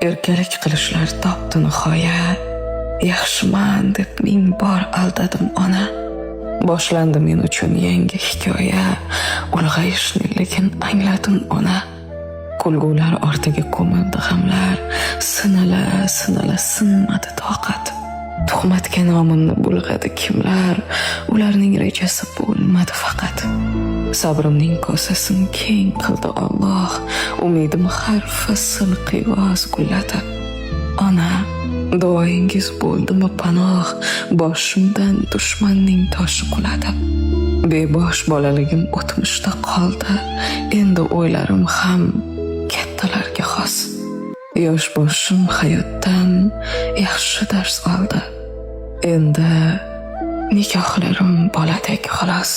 Erkalik qilishlar topdi nihoya. Yaxshiman deb ming bor aldadim ona. Boshlandi men uchun yangi hikoya. Ulg'ayishni lekin angladim ona. Kulgular ortiga ko'mildi g'amlar. Sinala sinmadi toqat. Tuhmatga nomimni bulg'adi kimlar. Ularning rejasi bo'lmadi faqat. Sabrimning kosasini keng qildi Alloh. Umidim har fasl qiyoz gullatib. Ona, duoyingiz bo'ldimi panoh, boshimdan dushmanning toshi quladi. Bebosh bolaligim o'tmishda qoldi, endi o'ylarim ham kattalarga xos. Yosh boshim hayotdan yaxshi dars oldi. Endi nikohlarim boladek xolos.